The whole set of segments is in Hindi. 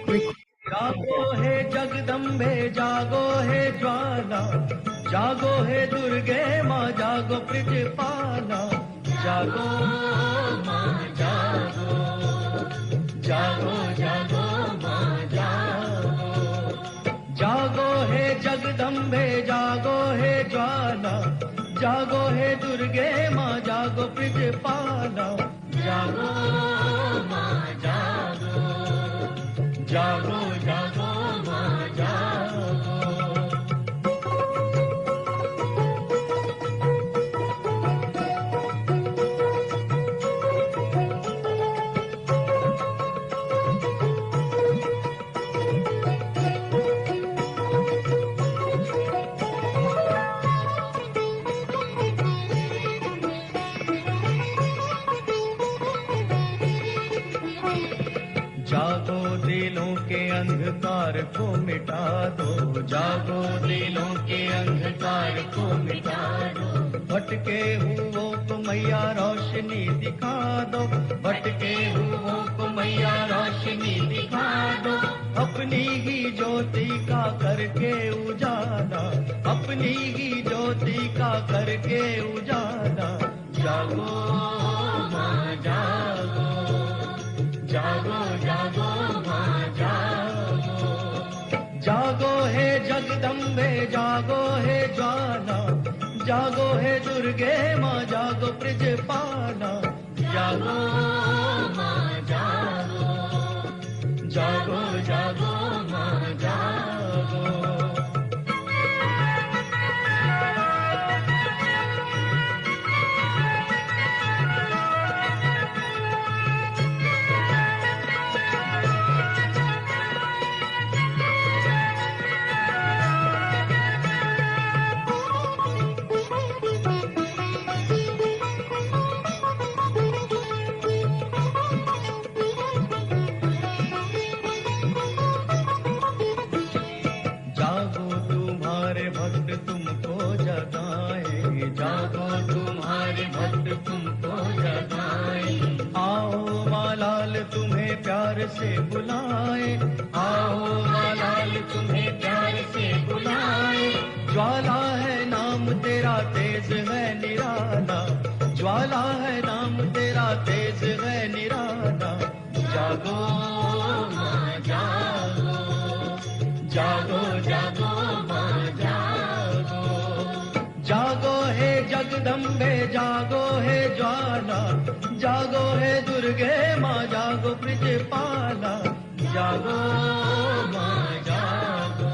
जागो हे जगदम्बे जागो हे ज्वाला, जागो हे दुर्गे माँ जागो प्रतिपाला, जागो माँ जागो, जागो जागो माँ जागो, जागो हे जगदम्बे जागो हे ज्वाला, जागो हे दुर्गे माँ जागो प्रतिपाला, जागो माँ जागो, जागो जागो माँ जागो। जागो दिलों के अंधकार को मिटा दो, जागो दिलों के अंधकार को मिटा दो, भटके हुओं को मैया रोशनी दिखा दो, भटके हुओं को मैया रोशनी दिखा दो, अपनी ही ज्योति का करके उजाला, अपनी ही ज्योति का करके उजाला, जागो माँ जागो, जागो जागो माँ जागो, जागो हे जगदम्बे जागो हे ज्वाला, जागो हे दुर्गे माँ जागो ब्रजपाला, जागो माँ जागो, जागो जागो माँ जागो। जागो तुम्हारे भक्त तुमको जगाए, जागो तुम्हारे भक्त तुमको जगाए, आओ माँ लाल तुम्हें प्यार से बुलाए, आओ माँ लाल तुम्हें प्यार से बुलाए, ज्वाला है नाम तेरा तेज है निराला, ज्वाला है नाम तेरा तेज है निराला, जागो माँ जागो, जागो जागो माँ जागो, जागो हे जगदम्बे जागो हे ज्वाला, जागो हे दुर्गे माँ जागो ब्रजपाला, जागो माँ जागो,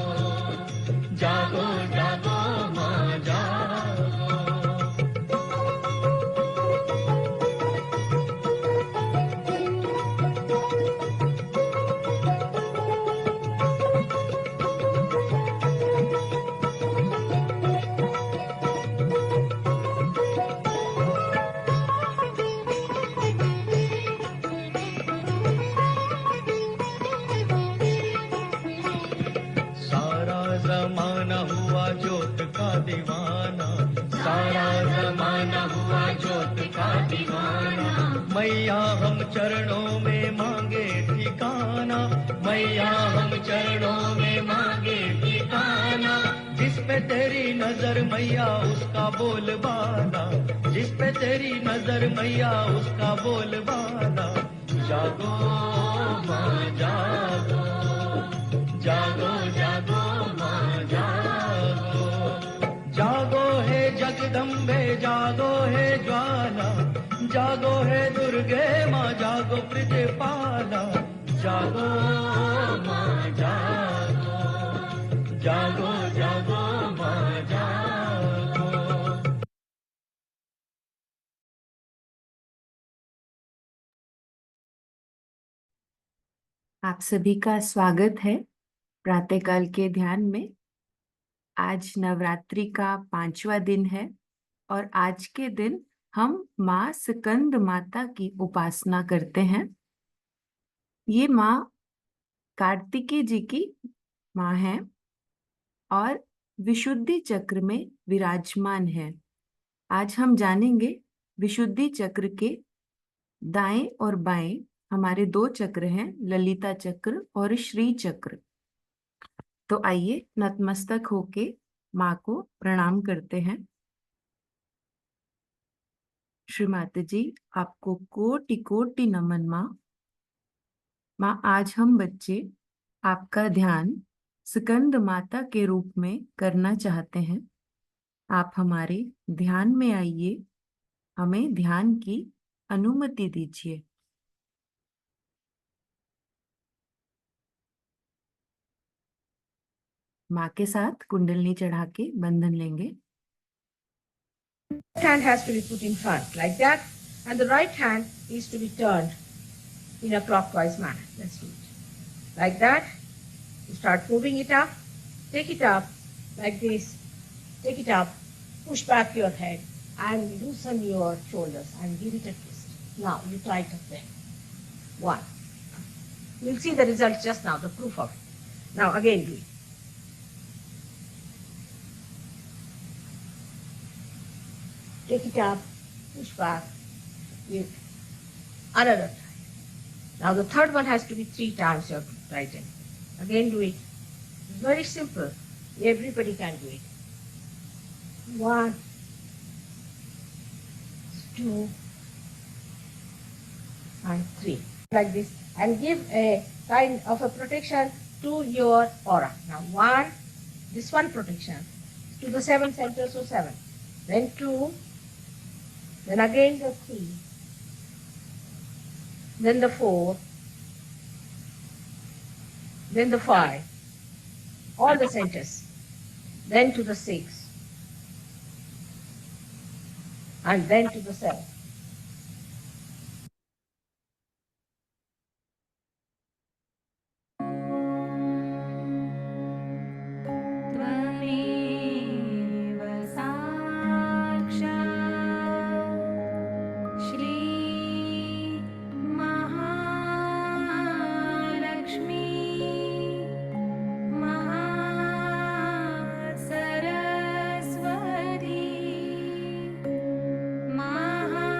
जागो जागो माँ जागो। सारा जमाना हुआ जोत का दीवाना, सारा जमाना हुआ जोत का दीवाना, मैया हम चरणों में मांगे ठिकाना, मैया हम चरणों में मांगे ठिकाना, जिस पे तेरी नजर मैया उसका बोलबाला, जिस पे तेरी नजर मैया उसका बोलबाला, जागो माँ जागो, जागो जागो माँ जागो, जागो हे जगदम्बे जागो हे ज्वाला, जागो हे दुर्गे माँ जागो ब्रजपाला, जागो माँ जागो, जागो जागो माँ जागो। आप सभी का स्वागत है प्रातःकाल के ध्यान में। आज नवरात्रि का 5वां दिन है और आज के दिन हम माँ स्कंद माता की उपासना करते हैं। ये माँ कार्तिकेय जी की माँ है और विशुद्धि चक्र में विराजमान है। आज हम जानेंगे विशुद्धि चक्र के दाएं और बाएं हमारे दो चक्र हैं, ललिता चक्र और श्री चक्र। तो आइए नतमस्तक होके माँ को प्रणाम करते हैं। श्री माता जी, आपको कोटि कोटि नमन माँ। माँ, आज हम बच्चे आपका ध्यान स्कंद माता के रूप में करना चाहते हैं। आप हमारे ध्यान में आइए, हमें ध्यान की अनुमति दीजिए। माँ के साथ कुंडलनी चढ़ा के बंधन लेंगे। Hand has to be put in front like that, and the right hand is to be turned in a clockwise manner. Let's do it like that. You start moving it up, take it up like this, take it up, push back your head and loosen your shoulders and give it a twist. Now you tighten them. One. You'll see the result just now, the proof of it. Now again do it. Take it up, push back, give another time. Now the third one has to be 3 times you have to tighten. Again do it. It's very simple. Everybody can do it. 1, 2, and 3. Like this. And give a kind of a protection to your aura. Now 1, this one protection to the 7 centers, so 7. Then 2, then again the 3, then the 4, then the 5, all the centers, then to the 6, and then to the 7. त्वमेव साक्षात् श्री महालक्ष्मी महासरस्वती महामाया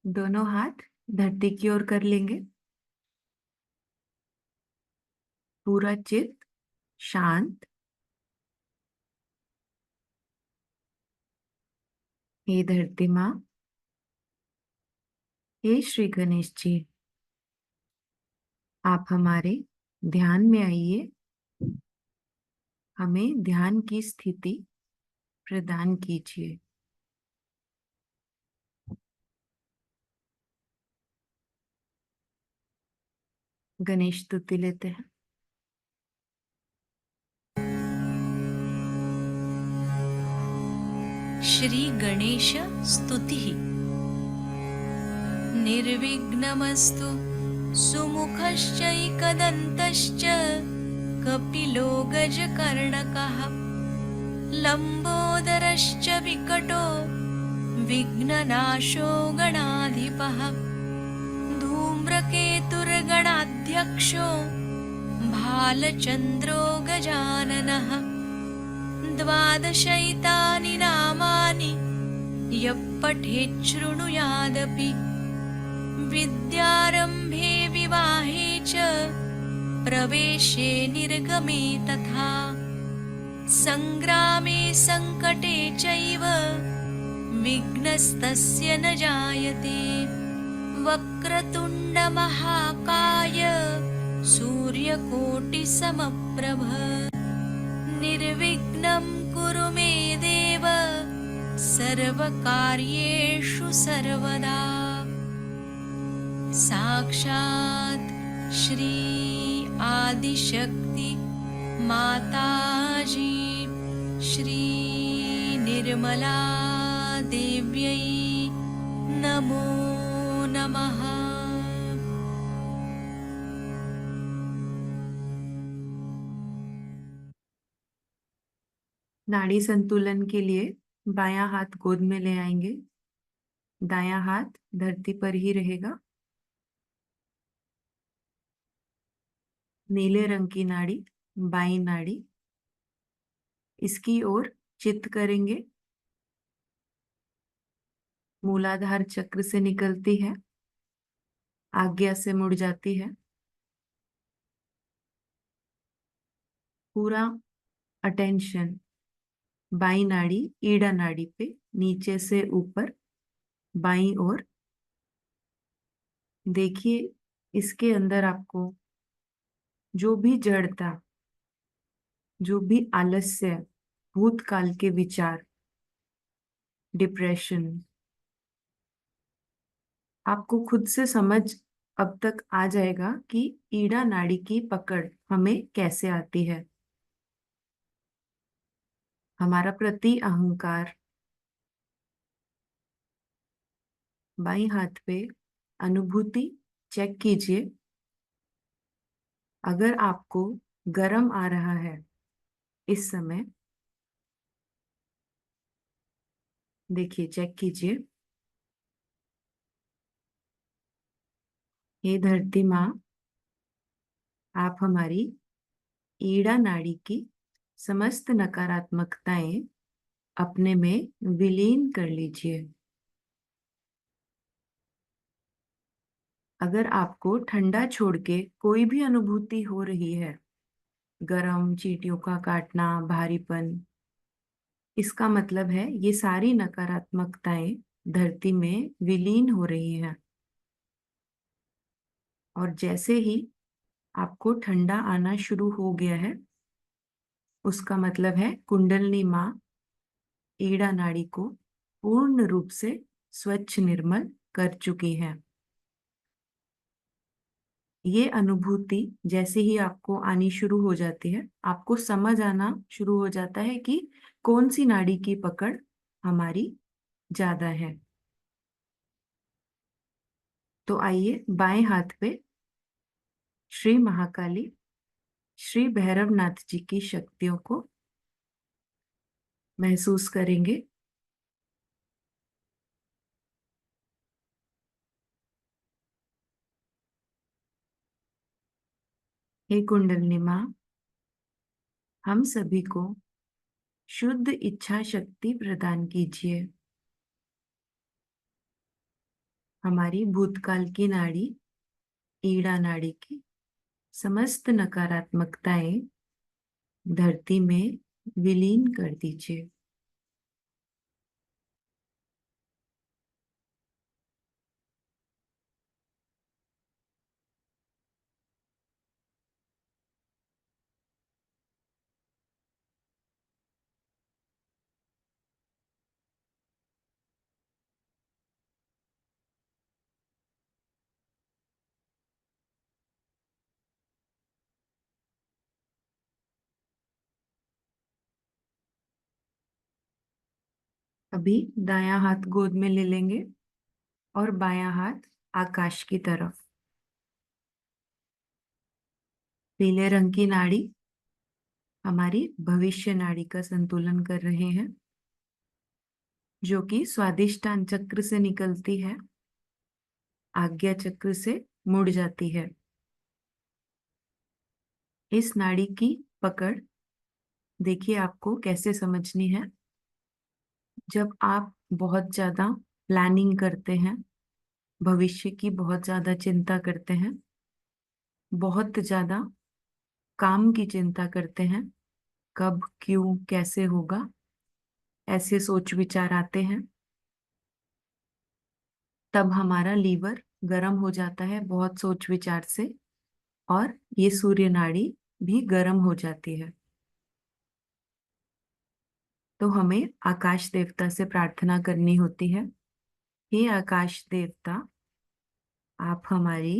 दोनों हाथ धरती की ओर कर लेंगे। पूरा चित्त शांत। हे धरती माँ, हे श्री गणेश जी, आप हमारे ध्यान में आइए। हमें ध्यान की स्थिति प्रदान कीजिए। गणेश स्तुति लेते हैं। श्री गणेश स्तुतिः। निर्विघ्नमस्तु सुमुखश्चैकदन्तश्च कपिलो गजकर्णकः लम्बोदरश्च विकटो विघ्ननाशो गणाधिपः धूम्रकेतुर्गणाध्यक्षो भालचन्द्रो गजाननः द्वादशैतानि नामानि यः पठेत् शृणुयादपि विद्यारम्भे विवाहे च प्रवेशे निर्गमे तथा सङ्ग्रामे सङ्कटे चैव विघ्नस्तस्य न जायते। वक्रतुण्डमहाकाय सूर्यकोटिसमप्रभ निर्विघ्नं कुरु मे देव सर्वकार्येषु सर्वदा। साक्षात् श्री आदिशक्ति माताजी श्री निर्मला देव्यै नमो नमः। नाड़ी संतुलन के लिए बायां हाथ गोद में ले आएंगे। दायां हाथ धरती पर ही रहेगा। नीले रंग की नाड़ी बाईं नाड़ी, इसकी ओर चित्त करेंगे। मूलाधार चक्र से निकलती है, आज्ञा से मुड़ जाती है। पूरा अटेंशन बाईं नाड़ी ईड़ा नाड़ी पे, नीचे से ऊपर बाईं ओर देखिए। इसके अंदर आपको जो भी जड़ता, जो भी आलस्य, भूतकाल के विचार, डिप्रेशन, आपको खुद से समझ अब तक आ जाएगा कि ईड़ा नाड़ी की पकड़ हमें कैसे आती है। हमारा प्रति अहंकार बाईं हाथ पे अनुभूति चेक कीजिए। अगर आपको गर्म आ रहा है इस समय, देखिए चेक कीजिए। हे धरती माँ, आप हमारी ईड़ा नाड़ी की समस्त नकारात्मकताएं अपने में विलीन कर लीजिए। अगर आपको ठंडा छोड़ के कोई भी अनुभूति हो रही है, गरम, चींटियों का काटना, भारीपन, इसका मतलब है ये सारी नकारात्मकताएं धरती में विलीन हो रही हैं। और जैसे ही आपको ठंडा आना शुरू हो गया है, उसका मतलब है कुंडलिनी माँ ईड़ा नाड़ी को पूर्ण रूप से स्वच्छ निर्मल कर चुकी है। ये अनुभूति जैसे ही आपको आनी शुरू हो जाती है, आपको समझ आना शुरू हो जाता है कि कौन सी नाड़ी की पकड़ हमारी ज्यादा है। तो आइए बाएं हाथ पे श्री महाकाली, श्री भैरवनाथ जी की शक्तियों को महसूस करेंगे। हे कुंडलिनी माँ, हम सभी को शुद्ध इच्छा शक्ति प्रदान कीजिए। हमारी भूतकाल की नाड़ी, ईड़ा नाड़ी की समस्त नकारात्मकताएं धरती में विलीन कर दीजिए। अभी दायां हाथ गोद में ले लेंगे और बायां हाथ आकाश की तरफ। पीले रंग की नाड़ी हमारी भविष्य नाड़ी का संतुलन कर रहे हैं, जो कि स्वादिष्टान चक्र से निकलती है, आज्ञा चक्र से मुड़ जाती है। इस नाड़ी की पकड़ देखिए आपको कैसे समझनी है। जब आप बहुत ज्यादा प्लानिंग करते हैं, भविष्य की बहुत ज्यादा चिंता करते हैं, बहुत ज्यादा काम की चिंता करते हैं, कब क्यों कैसे होगा ऐसे सोच विचार आते हैं, तब हमारा लीवर गर्म हो जाता है बहुत सोच विचार से, और ये सूर्य नाड़ी भी गर्म हो जाती है। तो हमें आकाश देवता से प्रार्थना करनी होती है, हे आकाश देवता, आप हमारी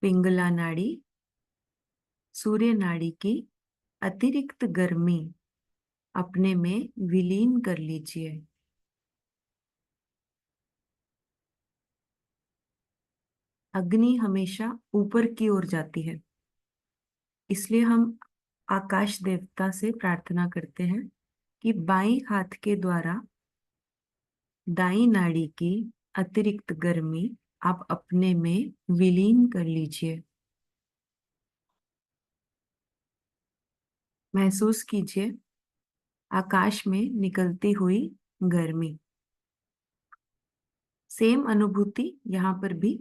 पिंगला नाड़ी, सूर्य नाड़ी की अतिरिक्त गर्मी अपने में विलीन कर लीजिए। अग्नि हमेशा ऊपर की ओर जाती है, इसलिए हम आकाश देवता से प्रार्थना करते हैं कि बाईं हाथ के द्वारा दाई नाड़ी की अतिरिक्त गर्मी आप अपने में विलीन कर लीजिए। महसूस कीजिए आकाश में निकलती हुई गर्मी। सेम अनुभूति यहाँ पर भी,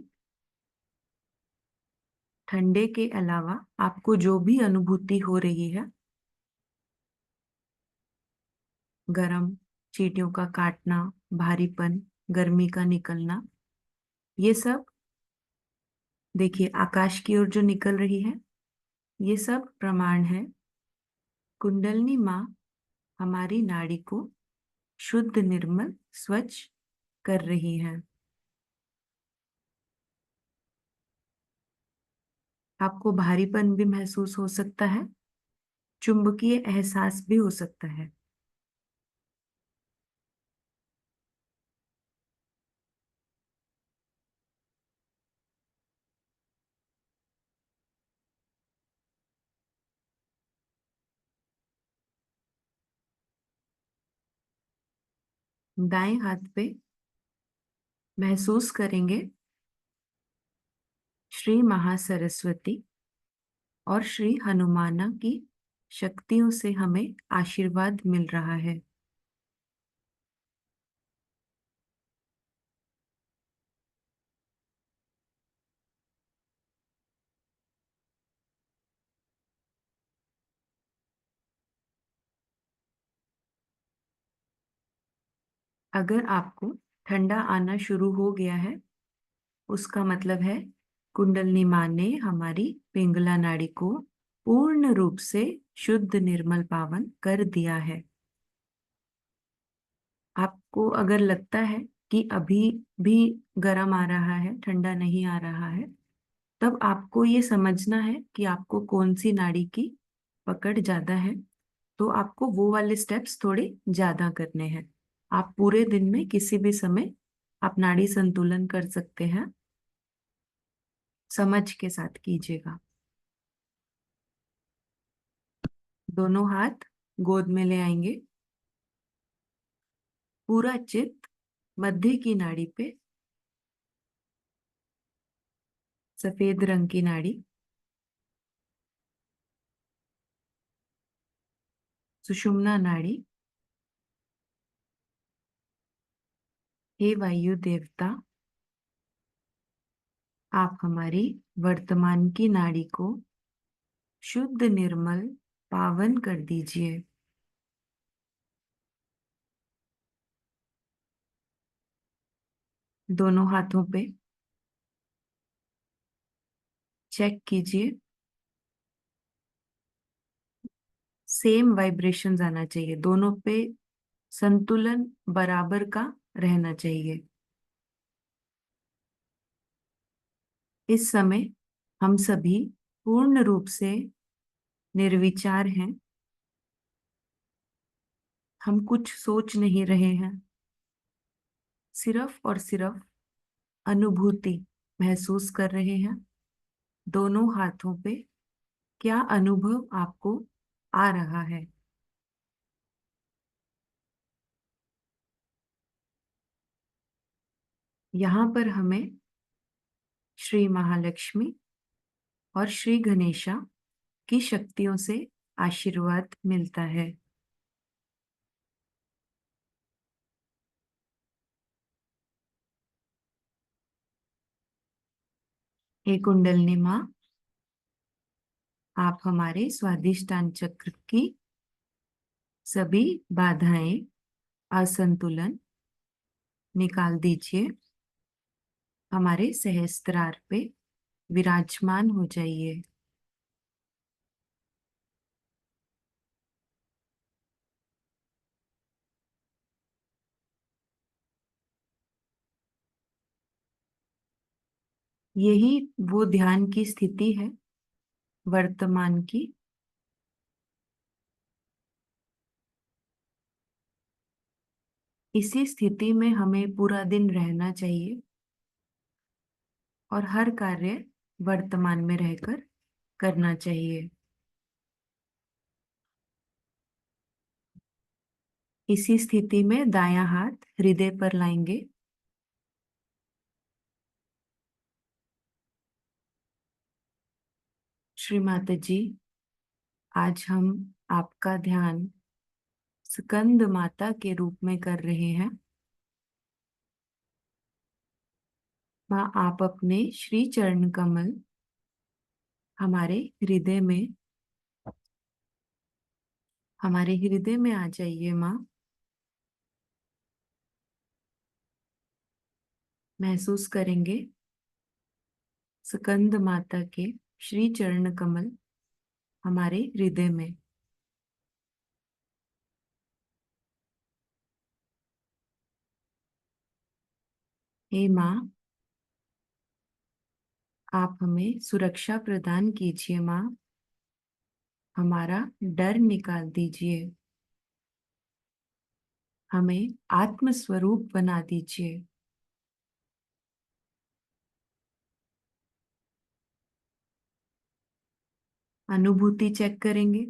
ठंडे के अलावा आपको जो भी अनुभूति हो रही है, गरम, चींटियों का काटना, भारीपन, गर्मी का निकलना, ये सब देखिए आकाश की ओर जो निकल रही है, ये सब प्रमाण है कुंडलनी माँ हमारी नाड़ी को शुद्ध, निर्मल, स्वच्छ कर रही है। आपको भारीपन भी महसूस हो सकता है, चुंबकीय एहसास भी हो सकता है। दाएं हाथ पे महसूस करेंगे श्री महासरस्वती और श्री हनुमाना की शक्तियों से हमें आशीर्वाद मिल रहा है। अगर आपको ठंडा आना शुरू हो गया है, उसका मतलब है कुंडलिनी माँ ने हमारी पिंगला नाड़ी को पूर्ण रूप से शुद्ध, निर्मल, पावन कर दिया है। आपको अगर लगता है कि अभी भी गर्म आ रहा है, ठंडा नहीं आ रहा है, तब आपको ये समझना है कि आपको कौन सी नाड़ी की पकड़ ज्यादा है, तो आपको वो वाले स्टेप्स थोड़े ज्यादा करने हैं। आप पूरे दिन में किसी भी समय आप नाड़ी संतुलन कर सकते हैं, समझ के साथ कीजिएगा। दोनों हाथ गोद में ले आएंगे, पूरा चित्त मध्य की नाड़ी पे, सफेद रंग की नाड़ी, सुषुम्ना नाड़ी। हे वायु देवता, आप हमारी वर्तमान की नाड़ी को शुद्ध, निर्मल, पावन कर दीजिए। दोनों हाथों पे चेक कीजिए, सेम वाइब्रेशंस आना चाहिए, दोनों पे संतुलन बराबर का रहना चाहिए। इस समय हम सभी पूर्ण रूप से निर्विचार हैं। हम कुछ सोच नहीं रहे हैं, सिर्फ और सिर्फ अनुभूति महसूस कर रहे हैं। दोनों हाथों पे क्या अनुभव आपको आ रहा है? यहाँ पर हमें श्री महालक्ष्मी और श्री गणेशा की शक्तियों से आशीर्वाद मिलता है। हे कुंडलिनी माँ, आप हमारे स्वादिष्टान चक्र की सभी बाधाएं, असंतुलन निकाल दीजिए। हमारे सहस्त्रार पे विराजमान हो जाइए। यही वो ध्यान की स्थिति है वर्तमान की। इसी स्थिति में हमें पूरा दिन रहना चाहिए और हर कार्य वर्तमान में रहकर करना चाहिए। इसी स्थिति में दायां हाथ हृदय पर लाएंगे। श्री माता जी, आज हम आपका ध्यान स्कंद माता के रूप में कर रहे हैं। माँ, आप अपने श्री चरण कमल हमारे हृदय में आ जाइए। माँ, महसूस करेंगे स्कंद माता के श्री चरण कमल हमारे हृदय में। हे माँ, आप हमें सुरक्षा प्रदान कीजिए। माँ, हमारा डर निकाल दीजिए, हमें आत्म स्वरूप बना दीजिए। अनुभूति चेक करेंगे।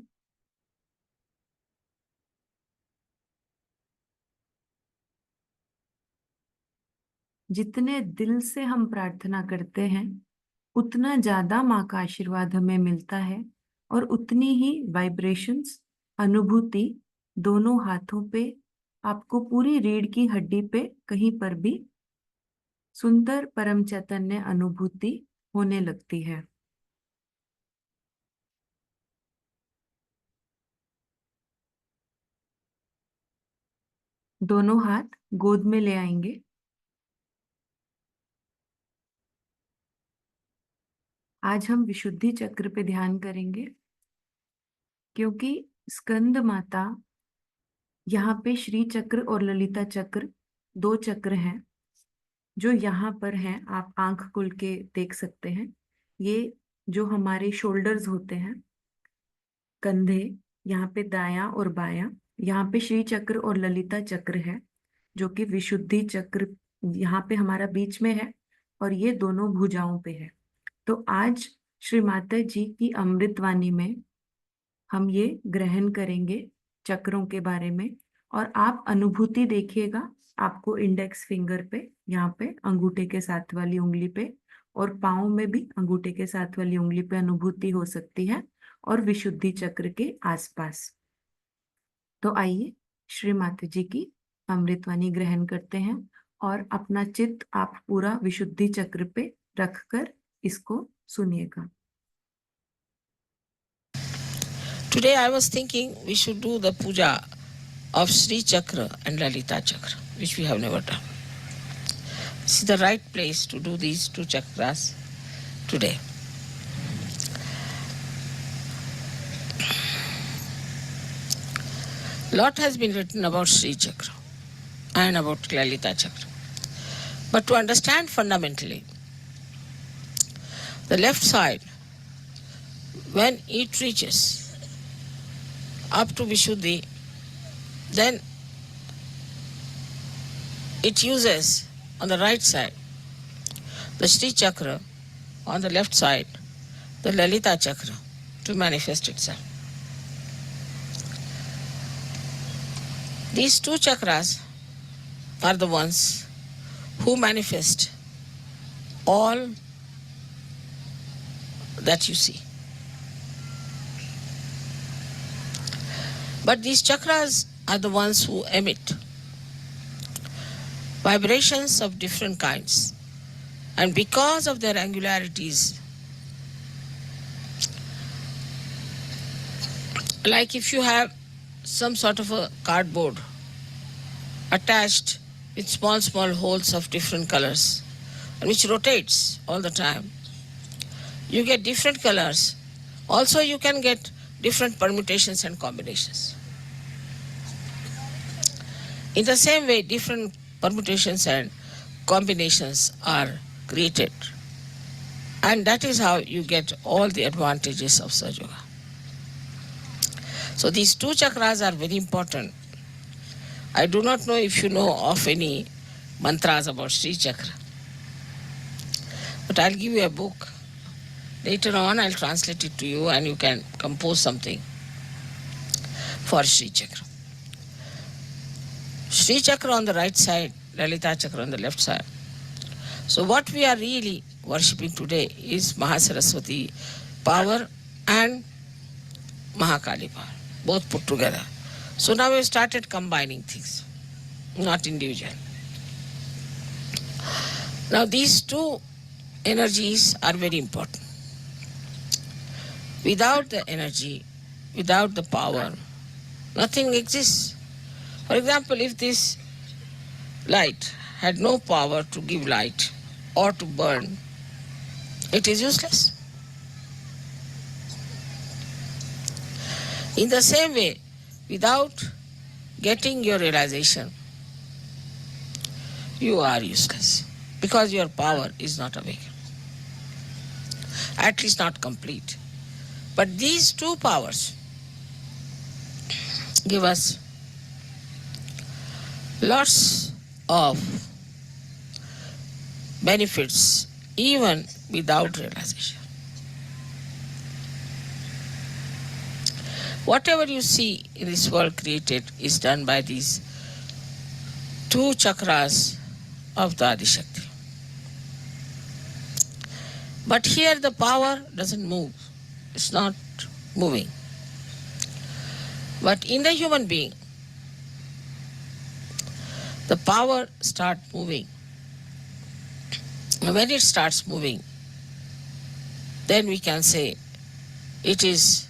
जितने दिल से हम प्रार्थना करते हैं उतना ज्यादा माँ का आशीर्वाद हमें मिलता है और उतनी ही वाइब्रेशंस, अनुभूति दोनों हाथों पे, आपको पूरी रीढ़ की हड्डी पे कहीं पर भी सुंदर परम चैतन्य अनुभूति होने लगती है। दोनों हाथ गोद में ले आएंगे। आज हम विशुद्धि चक्र पे ध्यान करेंगे क्योंकि स्कंद माता, यहाँ पे श्री चक्र और ललिता चक्र, दो चक्र हैं जो यहाँ पर हैं। आप आंख खोल के देख सकते हैं। ये जो हमारे शोल्डर्स होते हैं, कंधे, यहाँ पे दायां और बायां, यहाँ पे श्री चक्र और ललिता चक्र है जो कि विशुद्धि चक्र यहाँ पे हमारा बीच में है और ये दोनों भुजाओं पे है। तो आज श्री माता जी की अमृतवाणी में हम ये ग्रहण करेंगे चक्रों के बारे में। और आप अनुभूति देखिएगा, आपको इंडेक्स फिंगर पे, यहाँ पे अंगूठे के साथ वाली उंगली पे और पाँव में भी अंगूठे के साथ वाली उंगली पे अनुभूति हो सकती है और विशुद्धि चक्र के आसपास। तो आइए श्री माता जी की अमृतवाणी ग्रहण करते हैं और अपना चित्त आप पूरा विशुद्धि चक्र पे रखकर इसको सुनिएगा। Today I was thinking we should do the puja of Sri Chakra and Lalita Chakra, which we have never done. This is the right place to do these two chakras today. Lot has been written about Sri Chakra and about Lalita Chakra. But to understand fundamentally, the left side, when it reaches up to Vishuddhi, then it uses on the right side the Sri Chakra, on the left side the Lalita Chakra to manifest itself. These two chakras are the ones who manifest all that you see. But these chakras are the ones who emit vibrations of different kinds. And because of their angularities, like if you have some sort of a cardboard attached with small holes of different colors, and which rotates all the time, you get different colors. Also you can get different permutations and combinations. In the same way, different permutations and combinations are created. And that is how you get all the advantages of Sahaja Yoga. So these two chakras are very important. I do not know if you know of any mantras about Sri Chakra. But I'll give you a book. Later on I'll translate it to you and you can compose something for Sri Chakra. Sri Chakra on the right side, Lalita Chakra on the left side. So what we are really worshipping today is Mahasaraswati power and Mahakali power, both put together. So now we've started combining things, not individual. Now these two energies are very important. Without the energy, without the power, nothing exists. For example, if this light had no power to give light or to burn, it is useless. In the same way, without getting your realization, you are useless because your power is not awake, at least not complete. But these two powers give us lots of benefits even without realization. Whatever you see in this world created is done by these two chakras of the Adi Shakti. But here the power doesn't move. It's not moving. But in the human being, the power starts moving. When it starts moving, then we can say it is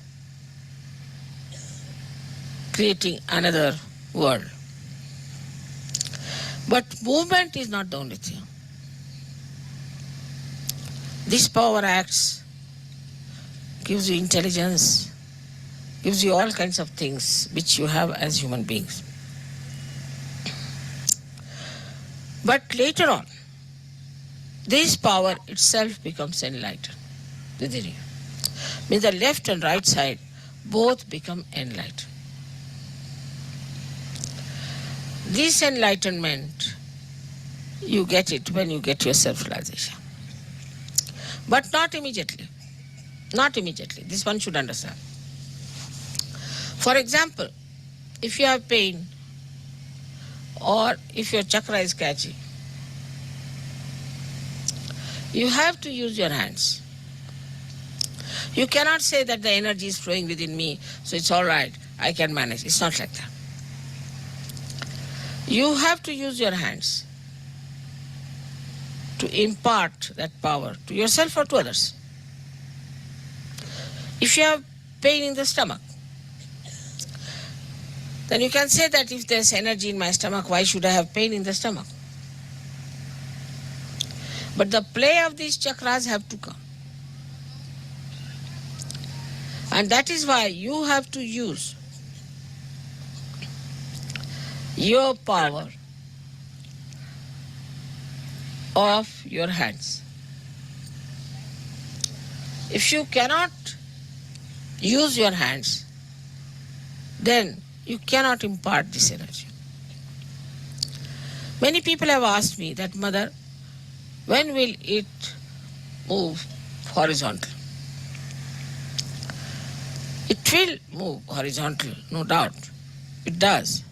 creating another world. But movement is not the only thing. This power acts, gives you intelligence, gives you all kinds of things which you have as human beings. But later on, this power itself becomes enlightened within you. Means the left and right side both become enlightened. This enlightenment, you get it when you get your self-realization. But not immediately. Not immediately. This one should understand. For example, if you have pain or if your chakra is catchy, you have to use your hands. You cannot say that the energy is flowing within me, so it's all right, I can manage. It's not like that. You have to use your hands to impart that power to yourself or to others. If you have pain in the stomach, then you can say that if there's energy in my stomach, why should I have pain in the stomach? But the play of these chakras have to come. And that is why you have to use your power of your hands. If you cannot use your hands, then you cannot impart this energy. Many people have asked me that, Mother, when will it move horizontal? It will move horizontal, no doubt. It does.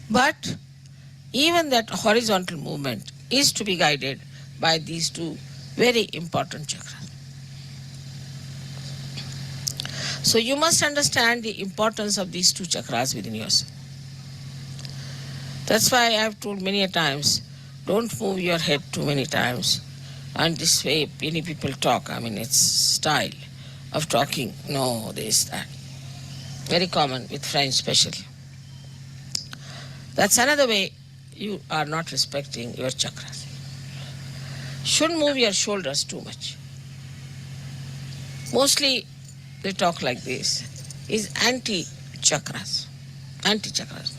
But even that horizontal movement is to be guided by these two very important chakras. So you must understand the importance of these two chakras within yourself. That's why I have told many a times, don't move your head too many times. And this way many people talk. I mean, it's style of talking. No, this, that. Very common with French especially. That's another way you are not respecting your chakras. Shouldn't move your shoulders too much. Mostly they talk like this, is anti-chakras. Anti-chakras.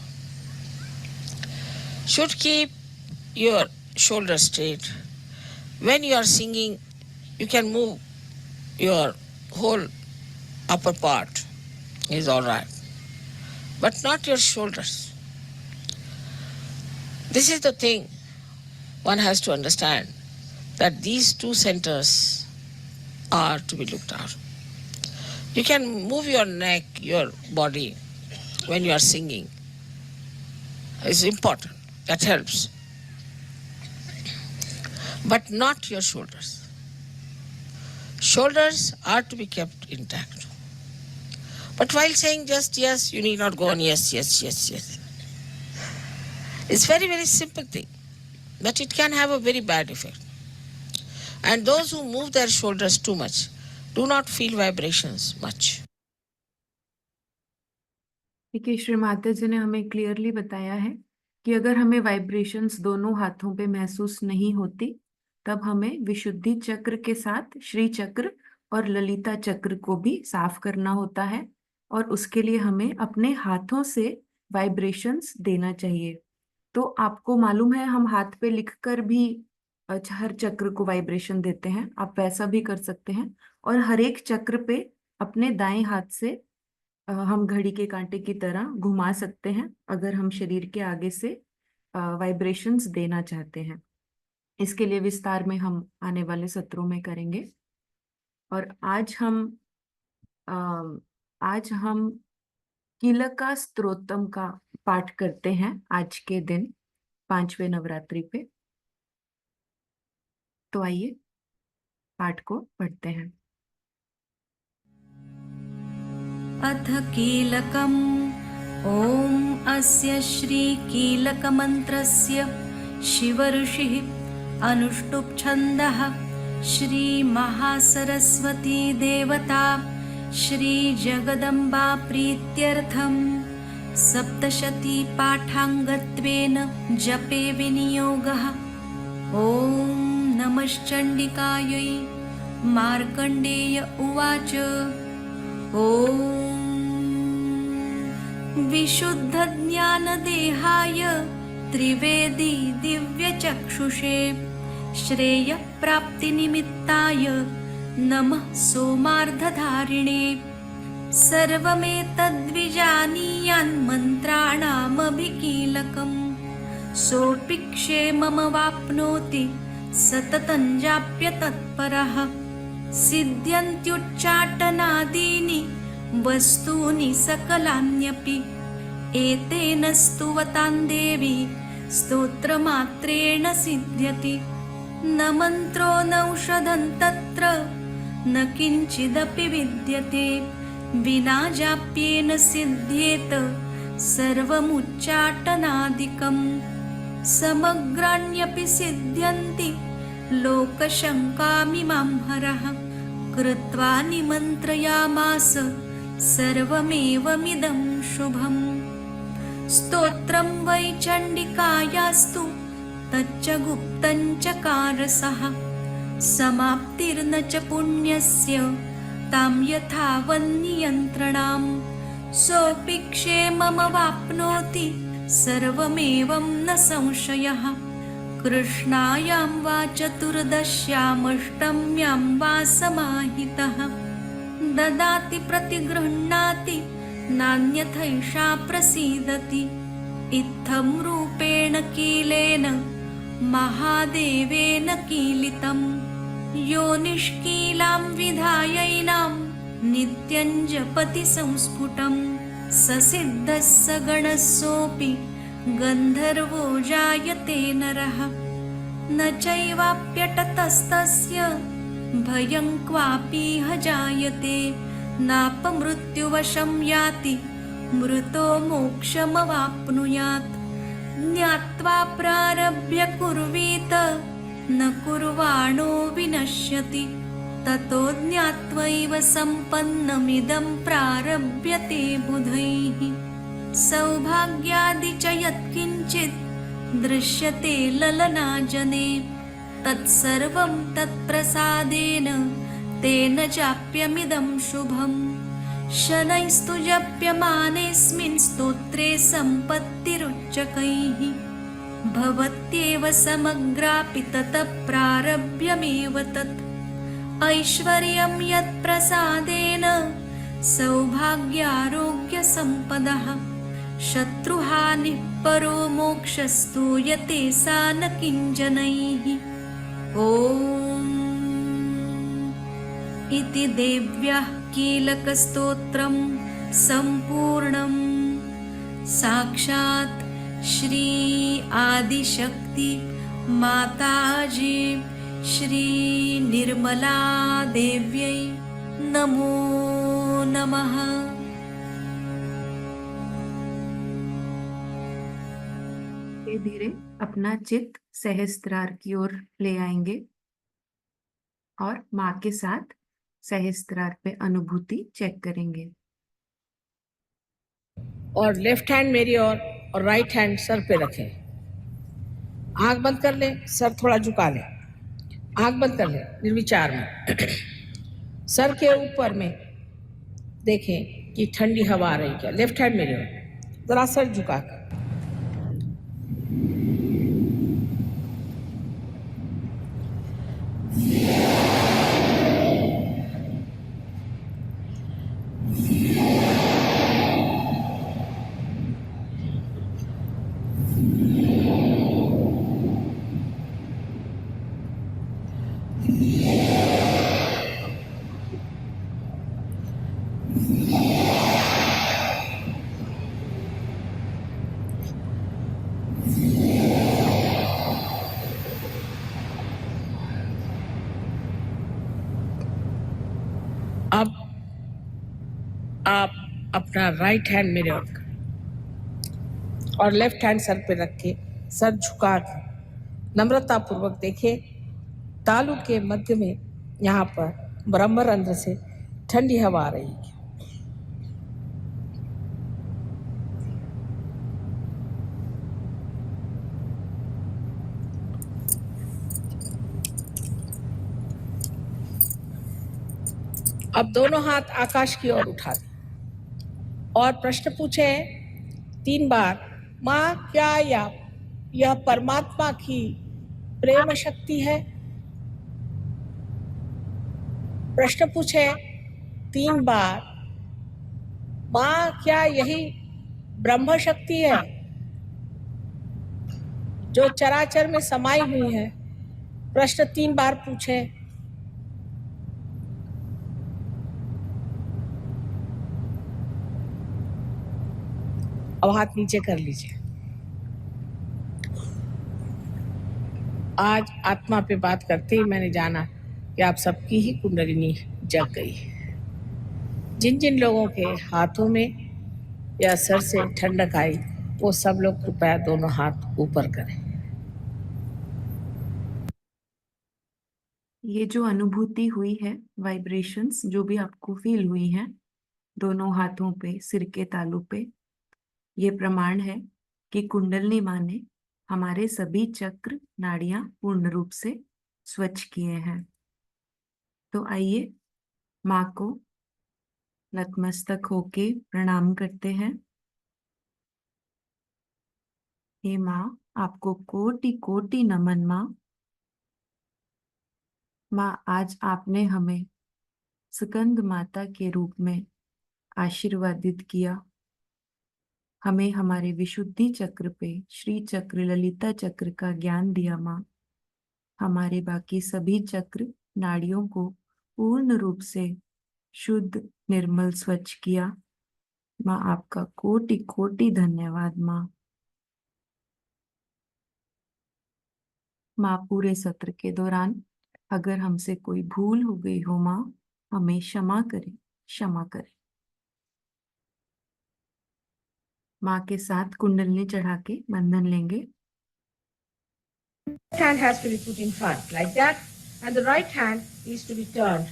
Should keep your shoulders straight. When you are singing, you can move your whole upper part, is all right, but not your shoulders. This is the thing one has to understand, that these two centers are to be looked after. You can move your neck, your body when you are singing. It's important. That helps. But not your shoulders. Shoulders are to be kept intact. But while saying just yes, you need not go on yes, yes, yes, yes. It's very, very simple thing. But it can have a very bad effect. And those who move their shoulders too much do not feel vibrations much. देखिए, श्री माता जी ने हमें क्लियरली बताया है कि अगर हमें वाइब्रेशंस दोनों हाथों पे महसूस नहीं होती, तब हमें विशुद्धि चक्र के साथ श्री चक्र और ललिता चक्र को भी साफ करना होता है, और उसके लिए हमें अपने हाथों से वाइब्रेशंस देना चाहिए। तो आपको मालूम है, हम हाथ पे लिखकर भी हर चक्र को वाइब्रेशन देते हैं। आप वैसा भी कर सकते हैं, और हर एक चक्र पे अपने दाएं हाथ से हम घड़ी के कांटे की तरह घुमा सकते हैं, अगर हम शरीर के आगे से वाइब्रेशंस देना चाहते हैं। इसके लिए विस्तार में हम आने वाले सत्रों में करेंगे। और आज हम कीलका स्तोत्रम का पाठ करते हैं आज के दिन 5वें नवरात्रि पे। तो आइए पाठ को पढ़ते हैं। अथ कीलकम् ॐ अस्य श्री कीलकमन्त्रस्य शिवऋषिः अनुष्टुप् छन्दः श्री महासरस्वती देवता श्री जगदम्बा प्रीत्यर्थम् सप्तशती पाठाङ्गत्वेन जपे विनियोगः। ॐ नमश्चण्डिकायै। मार्कण्डेय उवाच ॐ विशुद्धज्ञानदेहाय त्रिवेदी दिव्यचक्षुषे श्रेयप्राप्तिनिमित्ताय नमः सोमार्धधारिणे। सर्वमेतद्विजानीयान्मन्त्राणामभिकीलकम् सोऽपि क्षेममवाप्नोति सततं जाप्यतत्परः। सिद्ध्यन्त्युच्चाटनादीनि वस्तूनि सकलान्यपि एतेन स्तुवतां देवी स्तोत्रमात्रेण सिद्ध्यति। न मन्त्रो नौषधं तत्र न किञ्चिदपि विद्यते विना जाप्येन सिद्ध्येत सर्वमुच्चाटनादिकम्। समग्राण्यपि सिद्ध्यन्ति लोकशङ्कामिमां हरः कृत्वा निमन्त्रयामास सर्वमेवमिदं शुभम् स्तोत्रं वै चण्डिकायास्तु तच्च गुप्तं चकारसः समाप्तिर्न च पुण्यस्य तां यथावन्नियन्त्रणाम् सोऽपि क्षेममवाप्नोति सर्वमेवं न संशयः कृष्णायां वा चतुर्दश्यामष्टम्यां वा समाहितः ददाति प्रतिगृह्णाति नान्यथैषा प्रसीदति इत्थं रूपेण कीलेन महादेवेन कीलितं यो निष्कीलां विधायैनां नित्यं जपति संस्फुटं स सिद्धः स गणः सोऽपि गन्धर्वो जायते नरः न चैवाप्यटतस्तस्य भयं क्वापीह जायते नापमृत्युवशं याति मृतो मोक्षमवाप्नुयात् ज्ञात्वा प्रारभ्य कुर्वीत न कुर्वाणो विनश्यति ततो ज्ञात्वैव सम्पन्नमिदं प्रारभ्यते बुधैः सौभाग्यादि च यत्किञ्चित् दृश्यते ललनाजने तत्सर्वं तत्प्रसादेन तेन चाप्यमिदं शुभम् शनैस्तु जप्यमानेऽस्मिन् स्तोत्रे सम्पत्तिरुच्चकैः भवत्येव समग्रापि ततः प्रारभ्यमेव तत् ऐश्वर्यं यत्प्रसादेन सौभाग्यारोग्यसम्पदः शत्रुहानिः परो मोक्षस्तूयते सा न किञ्जनैः ॐ इति देव्याः कीलकस्तोत्रं सम्पूर्णम् साक्षात् श्री आदिशक्ति माताजी श्री निर्मला देव्यै नमो नमः। धीरे धीरे अपना चित्त सहस्त्रार की ओर ले आएंगे और माँ के साथ सहस्त्रार पे अनुभूति चेक करेंगे। और लेफ्ट हैंड मेरी और राइट हैंड सर पे रखें। आंख बंद कर ले, सर थोड़ा झुका ले। आंख बंद कर ले निर्विचार में। सर के ऊपर में देखें कि ठंडी हवा आ रही क्या। लेफ्ट हैंड मेरी ओर, जरा सर झुका कर। अब आप अपना राइट हैंड मेरे और लेफ्ट हैंड सर पे रख के सर झुका के नम्रता पूर्वक देखिए तालु के मध्य में यहाँ पर ब्रह्मरंध्र से ठंडी हवा आ रही है। अब दोनों हाथ आकाश की ओर उठा दें और प्रश्न पूछे 3 बार, माँ क्या यह परमात्मा की प्रेम शक्ति है? प्रश्न पूछे 3 बार, माँ क्या यही ब्रह्म शक्ति है जो चराचर में समाई हुई है? प्रश्न 3 बार पूछे। अब हाथ नीचे कर लीजिए। आज आत्मा पे बात करते ही मैंने जाना कि आप सबकी ही कुंडलिनी जग गई है। जिन जिन लोगों के हाथों में या सर से ठंडक आई वो सब लोग कृपया दोनों हाथ ऊपर करें। ये जो अनुभूति हुई है, वाइब्रेशंस जो भी आपको फील हुई हैं दोनों हाथों पे, सिर के तालू पे, ये प्रमाण है कि कुंडलिनी माँ ने हमारे सभी चक्र नाड़ियां पूर्ण रूप से स्वच्छ किए हैं। तो आइए माँ को नतमस्तक होके प्रणाम करते हैं। हे माँ, आपको कोटि कोटि नमन माँ। माँ, आज आपने हमें स्कंद माता के रूप में आशीर्वादित किया, हमें हमारे विशुद्धि चक्र पे श्री चक्र ललिता चक्र का ज्ञान दिया। माँ, हमारे बाकी सभी चक्र नाड़ियों को पूर्ण रूप से शुद्ध निर्मल स्वच्छ किया। माँ, आपका कोटि कोटि धन्यवाद। माँ, पूरे सत्र के दौरान अगर हमसे कोई भूल हो गई हो माँ, हमें क्षमा करें, क्षमा करें। माँ के साथ कुंडलिनी चढ़ा के बंधन लेंगे। Hand has to be put in front like that, and the right hand is to be turned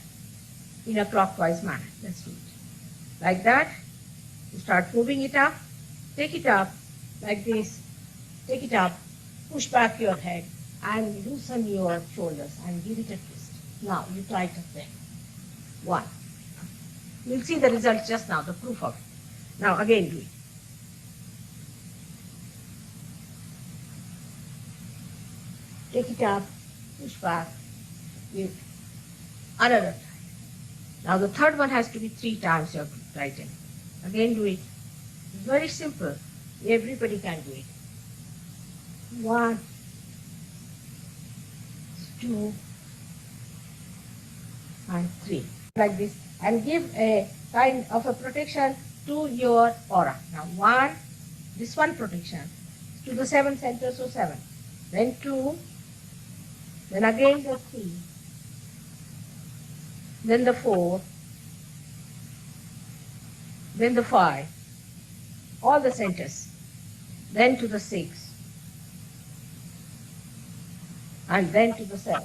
in a clockwise manner. Let's do it. Like that. You start moving it up. Take it up like this. Take it up. Push back your head and loosen your shoulders and give it a twist. Now you tighten them. One. You'll see the result just now, the proof of it. Now again do it. Take it up, push back, give another time. Now the third one has to be 3 times your right hand. Again do it. It's very simple. Everybody can do it. 1, 2, and 3. Like this. And give a kind of a protection to your aura. Now 1, this one protection to the 7 centers, so 7. Then 2, then again the 3, then the 4, then the 5, all the centers, then to the 6, and then to the 7.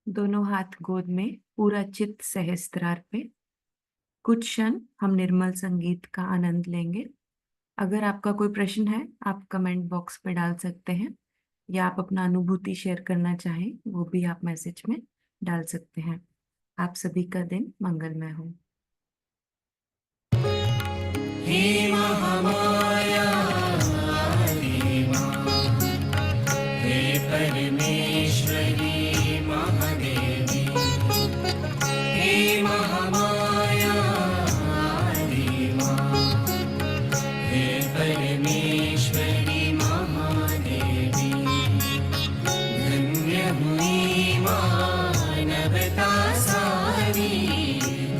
दोनों हाथ गोद में, पूरा चित्त सहस्त्रार पे। कुछ क्षण हम निर्मल संगीत का आनंद लेंगे। अगर आपका कोई प्रश्न है, आप कमेंट बॉक्स पे डाल सकते हैं, या आप अपना अनुभूति शेयर करना चाहें, वो भी आप मैसेज में डाल सकते हैं। आप सभी का दिन मंगलमय हो। हे महामाया आदि माँ, हे परमेश्वरी महादेवी, हे महामाया आदि माँ, हे परमेश्वरी महादेवी। धन्य हुई मानवता सारी,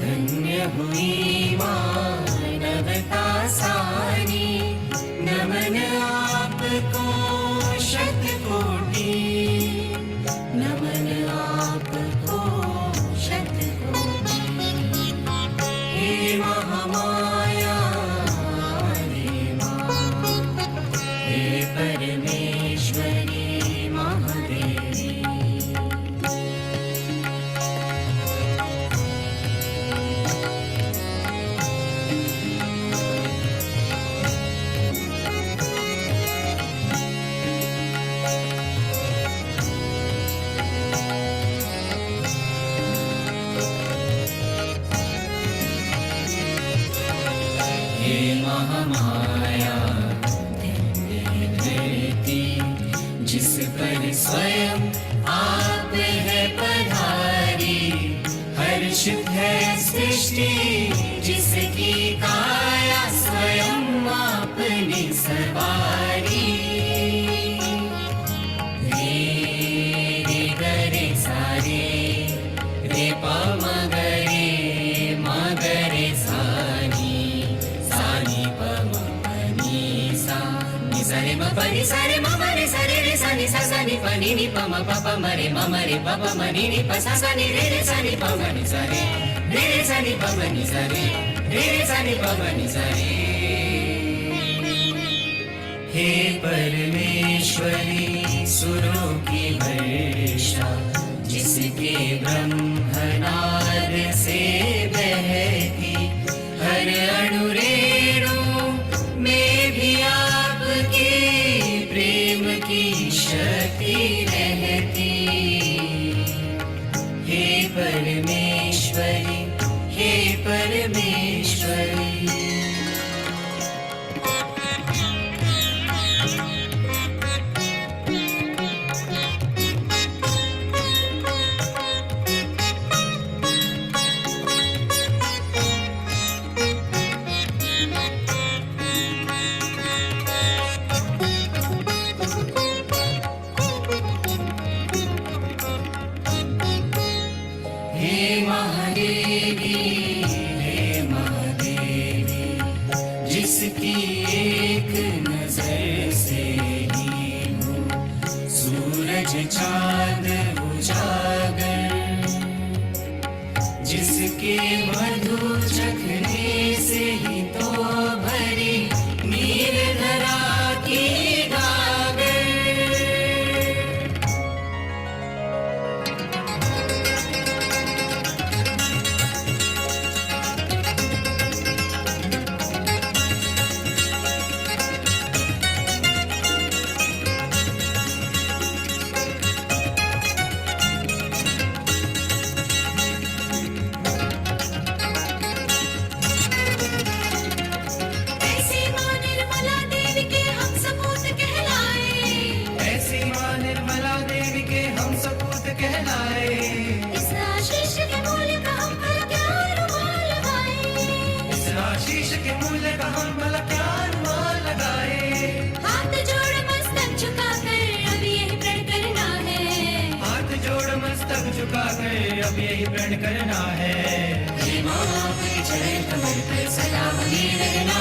धन्य हुई मानवता सारी। नमन आपको शतकोटि, नमन आपको शतकोटि। हे महामाया आदि माँ, हे परमेश्वरी महादेवी। हे महामाया धन्य धरती, जिस पर स्वयं आप है पधारी। हर्षित है सृष्टि जिसकी काया स्वयं आपने सवारी। रे गरे सारे, रे प मगरे सानी, सानी प मनी सा, नि सरे म पनि सरे म मरे सरे रे सा नि सा सा नि प नि प म प प म रे प प म नि प सा सा नि रे सा नि प म नि सा रे सा नि प म नि सा रे सा नि प म नि सा रे। हे परमेश्वरी सुरों की वर्षा, जिसके ब्रह्मनाद से बहती, हर अणु रेणु में भी आपकी प्रेम की शक्ति रहती। हे परमेश्वरी, हे परमेश्वरी। हे महादेवी, हे महादेवी, जिसकी एक नजर से ही हो सूरज चांद उजागर, जिसके मधु चखने से ही तो भरी नीर धरा की गागर। ऐसी माँ निर्मला देवी के हम सपूत कहलाए, ऐसी माँ निर्मला देवी के हम सपूत कहलाए। इस आशीष के मूल्य का हम भला क्या अनुमान लगाए। इस आशीष के मूल्य का हम भला क्या अनुमान लगाए। हाथ जोड़ मस्तक झुकाकर अब यही प्रण करना है। हाथ जोड़ मस्तक झुकाकर अब यही प्रण करना है। हे माँ, आपके चरण कमल पर सदा बने रहना